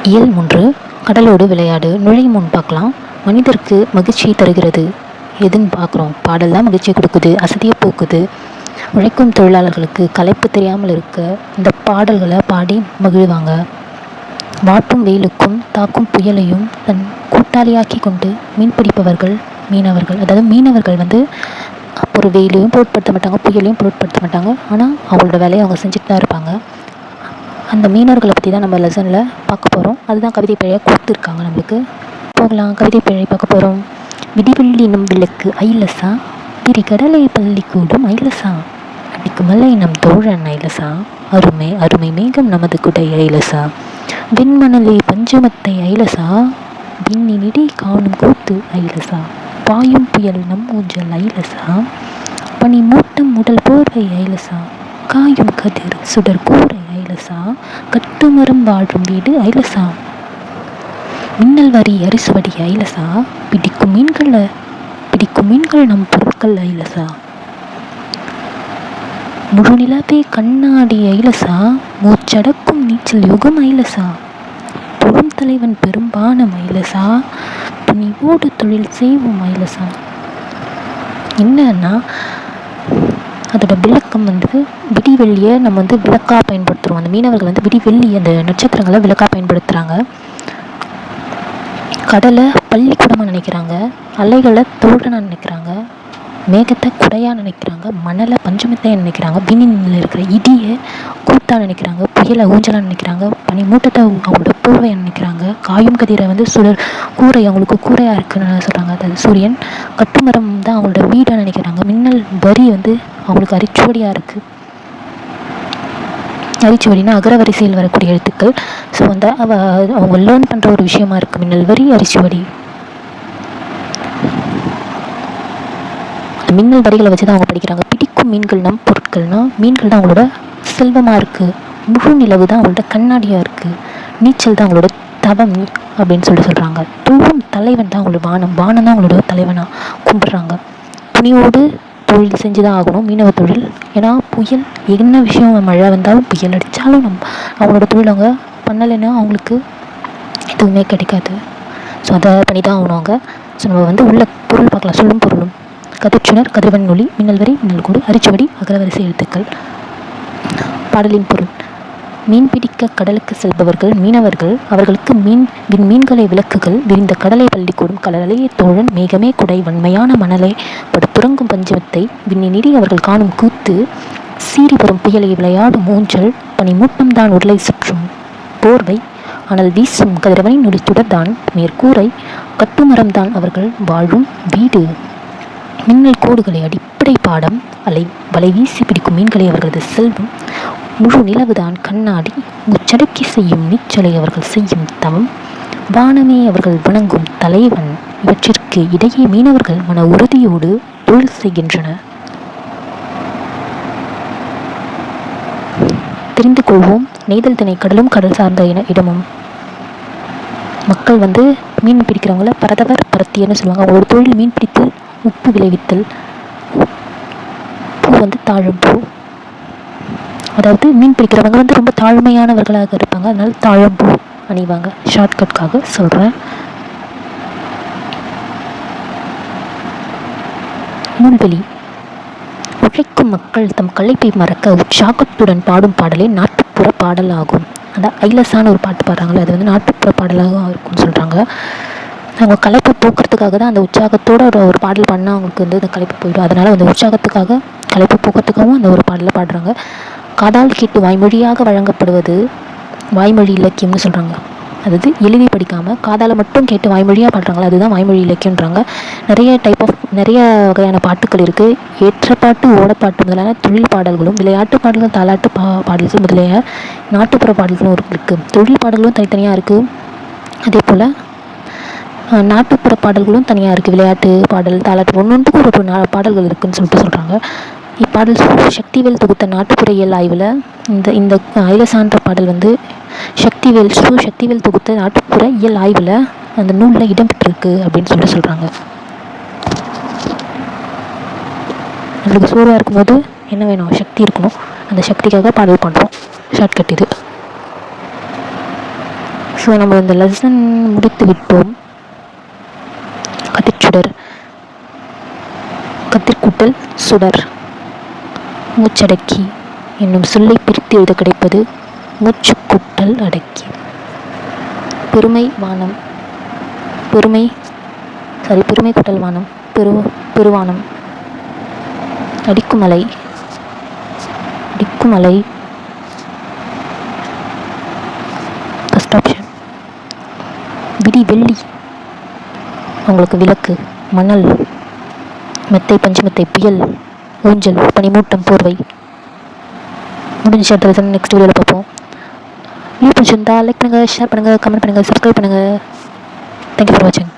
இயல் 3 கடலோடு விளையாடு. நுழையும் முன் பார்க்கலாம். மனிதருக்கு மகிழ்ச்சியை தருகிறது எதுன்னு பார்க்குறோம். பாடல் தான் மகிழ்ச்சியை கொடுக்குது, அசதியை போக்குது. உழைக்கும் தொழிலாளர்களுக்கு களைப்பு தெரியாமல் இருக்க இந்த பாடல்களை பாடி மகிழ்வாங்க. வாட்டும் வெயிலுக்கும் தாக்கும் புயலையும் தன் கூட்டாளியாக்கி கொண்டு மீன்பிடிப்பவர்கள் மீனவர்கள். அதாவது மீனவர்கள் ஒரு வெயிலையும் பொருட்படுத்த மாட்டாங்க, புயலையும் பொருட்படுத்த மாட்டாங்க. ஆனால் அவங்களோட வேலையை அவங்க செஞ்சுட்டு தான் இருப்பாங்க. அந்த மீனவர்களை பற்றி தான் நம்ம லெசனில் பார்க்க போகிறோம். அதுதான் கவிதை பிழையாக கொடுத்துருக்காங்க நம்மளுக்கு. போகலாம், கவிதை பிழை பார்க்க போகிறோம். விடிவெள்ளினும் விளக்கு ஐலசா, பிரிகடலை பள்ளிக்கூடும் ஐலசா, அடிக்குமல்லை நம் தோழன் ஐலசா, அருமை அருமை மேகம் நமது குடை ஐலசா, வெண்மணலை பஞ்சமத்தை ஐலசா, விண்ணினிடி காணும் கூத்து ஐலசா, பாயும் புயல் நம் ஊஞ்சல் ஐலசா, பனி மூட்டம் உடல் போர்வை ஐலசா, காயும் கதிர் சுடர் கூரை ஐலசா, கட்டுமரம் வாழும் வீடு ஐலசா, மின்னல் வரி அரிசுவடி ஐலசா, பிடிக்கும் மீன்கள் நம் பொருட்கள் ஐலசா, முழு நிலவே கண்ணாடி ஐலசா, மூச்சடக்கும் நீச்சல் யுகம் ஐலசா, தொழும் தலைவன் பெரும்பானம் ஐலசா, துணிவோடு தொழில் செய்வோம் ஐலசா. என்னன்னா அதோட விளக்கம் விடிவெள்ளியை நம்ம விளக்காக பயன்படுத்துகிறோம். அந்த மீனவர்கள் விடிவெள்ளி அந்த நட்சத்திரங்களை விளக்காக பயன்படுத்துகிறாங்க. கடலை பள்ளிக்கூடமாக நினைக்கிறாங்க, அலைகளை தோழனாக நினைக்கிறாங்க, மேகத்தை குடையாக நினைக்கிறாங்க, மணலை பஞ்சமத்தையாக நினைக்கிறாங்க, விண்ணில் இருக்கிற இடியை கூட்டாக நினைக்கிறாங்க, புயலை ஊஞ்சலாக நினைக்கிறாங்க, பனி மூட்டத்தை அவங்களோட போர்வையாக நினைக்கிறாங்க, காயும் கதிரை சுடர் கூரை அவங்களுக்கு கூரையாக இருக்குன்னு சொல்கிறாங்க. அதாவது சூரியன், கட்டுமரம் தான் அவங்களோட வீடாக நினைக்கிறாங்க, மின்னல் வரி அவங்களுக்கு அரிச்சுவடியாக இருக்குது. அரிச்சுவடினா அகரவரிசையில் வரக்கூடிய எழுத்துக்கள். ஸோ அவங்க லேர்ன் பண்ணுற ஒரு விஷயமா இருக்குது மின்னல் வரி, அரிச்சுவடி. மின்னல் வரிகளை வச்சு தான் அவங்க படிக்கிறாங்க. பிடிக்கும் மீன்கள் நம் பொருட்கள்னால் மீன்கள் தான் அவங்களோட செல்வமாக இருக்குது, முழு நிலவு தான் அவங்களோட கண்ணாடியாக இருக்குது, நீச்சல் தான் அவங்களோட தவம் அப்படின்னு சொல்கிறாங்க. தொழும் தலைவன் தான் அவங்களோட வானம் தான் அவங்களோட தலைவனாக கும்பிட்றாங்க. துணியோடு தொழில் செஞ்சு தான் ஆகணும் மீனவ தொழில். ஏன்னா புயல் என்ன விஷயம், மழை வந்தாலும் புயல் அடித்தாலும் அவங்களோட தொழில் அவங்க பண்ணலைன்னா அவங்களுக்கு எதுவுமே கிடைக்காது. ஸோ அதை பண்ணி தான் ஆகணும் அவங்க. ஸோ நம்ம உள்ள பொருள் பார்க்கலாம். சொல்லும் பொருளும் கதிர்ச்சுனர் கதிர்வன் ஒளி மின்னல் வரி மின்னல் கூடு அரிச்சுவடி அகரவரிசை எழுத்துக்கள். பாடலின் பொருள்: மீன் பிடிக்க கடலுக்கு செல்பவர்கள் மீனவர்கள், அவர்களுக்கு மீன்களை விளக்குகள், விரிந்த கடலை பள்ளிக்கூடும் கடலையே தோழன், மேகமே குடை, வன்மையான மணலை படுத்துறங்கும் பஞ்சமத்தை, விண்ணினிடி அவர்கள் காணும் கூத்து, சீறி வரும் புயலை விளையாடும் ஊஞ்சல், பனி மூட்டம்தான் உருளை சுற்றும் போர்வை, ஆனால் வீசும் கதிரவனின் நொடித்துடர்தான் மேற்கூரை, கட்டுமரம்தான் அவர்கள் வாழும் வீடு, மின்னல் கோடுகளை அடிப்படை பாடம், வலை வீசி பிடிக்கும் மீன்களை அவர்களது செல்வம், முழு நிலவுதான் கண்ணாடி, முச்சடக்கி செய்யும் நீச்சலை அவர்கள் செய்யும் தவம், வானமே அவர்கள் வணங்கும் தலைவன். இவற்றிற்கு இடையே மீனவர்கள் மன உறுதியோடு தொழில் செய்கின்றனர். தெரிந்து கொள்வோம். நெய்தல் திணை கடலும் கடல் சார்ந்த இடமும். மக்கள் மீன் பிடிக்கிறவங்கள பரதவர் பரத்தியன்னு சொல்லுவாங்க. அவங்களோட தொழில் மீன் பிடித்து உப்பு விளைவித்தல். பூ தாழம்பூ. அதாவது மீன் பிடிக்கிறவங்க ரொம்ப தாழ்மையானவர்களாக இருப்பாங்க, அதனால தாழம்பூ அணிவாங்க. ஷார்ட்கட்காக சொல்கிறேன். நூல்வெளி. உழைக்கும் மக்கள் தம் களைப்பை மறக்க உற்சாகத்துடன் பாடும் பாடலே நாட்டுப்புற பாடல் ஆகும். அதான் ஐலசான ஒரு பாட்டு பாடுறாங்களே, அது நாட்டுப்புற பாடலாக இருக்கும்னு சொல்கிறாங்க. அவங்க களைப்பை போக்குறதுக்காக தான் அந்த உற்சாகத்தோடு ஒரு பாடல் பாடினா அவங்களுக்கு அந்த களைப்பு போயிடும். அதனால் உற்சாகத்துக்காக களைப்பு போக்குறதுக்காகவும் அந்த ஒரு பாடலை பாடுறாங்க. காதால் கேட்டு வாய்மொழியாக வழங்கப்படுவது வாய்மொழி இலக்கியம்னு சொல்கிறாங்க. அதாவது எழுதி படிக்காமல் காதால் மட்டும் கேட்டு வாய்மொழியாக பாடுறாங்களா, அதுதான் வாய்மொழி இலக்கியன்றாங்க. நிறைய வகையான பாட்டுகள் இருக்குது. ஏற்றப்பாட்டு, ஓடப்பாட்டு முதலான தொழில் பாடல்களும், விளையாட்டு பாடல்கள், தாலாட்டு பாடல்கள் முதலிய நாட்டுப்புற பாடல்களும் இருக்குது. தொழில் பாடல்களும் தனித்தனியாக இருக்குது. அதே போல் நாட்டுப்புற பாடல்களும் தனியாக இருக்குது. விளையாட்டு பாடல், தாலாட்டு ஒன்றொன்றுக்கும் ஒரு பாடல்கள் இருக்குதுன்னு சொல்கிறாங்க. இப்பாடல் சக்திவேல் தொகுத்த நாட்டுப்புற இயல் ஆய்வில் இந்த ஐலசான்ற பாடல் சக்திவேல் தொகுத்த நாட்டுப்புற இயல் ஆய்வில் அந்த நூலில் இடம்பெற்றிருக்கு அப்படின்னு சொல்கிறாங்க. நம்மளுக்கு சோர்வாக இருக்கும்போது என்ன வேணும்? சக்தி இருக்கணும். அந்த சக்திக்காக பாடல் பண்ணுறோம். ஷார்ட்கட் இது. ஸோ நம்ம இந்த லெசன் முடித்து விட்டோம். கதிர்ச்சுடர், கதிர்கூட்டல் சுடர், மூச்சடக்கி என்னும் சொல்லை பிரித்து எழுத கிடைப்பது மூச்சு கூட்டல் அடக்கி. பெருமை வானம், பெருமை கூட்டல் வானம், பெருவானம். அடிக்குமலை, அடிக்குமலை ஃபஸ்ட் ஆப்ஷன். விடி வெள்ளி, அவங்களுக்கு விளக்கு. மணல், மெத்தை பஞ்சுமெத்தை, புயல், ஊஞ்சல், பனிமூட்டம், போர்வை. முடிஞ்ச அடுத்த நெக்ஸ்ட் வீடியோவில் பார்ப்போம். வீடியோ பிடிச்சிருந்தா லைக் பண்ணுங்கள், ஷேர் பண்ணுங்கள், கமெண்ட் பண்ணுங்கள், சப்ஸ்கிரைப் பண்ணுங்கள். தேங்க்யூ ஃபார் வாட்சிங்.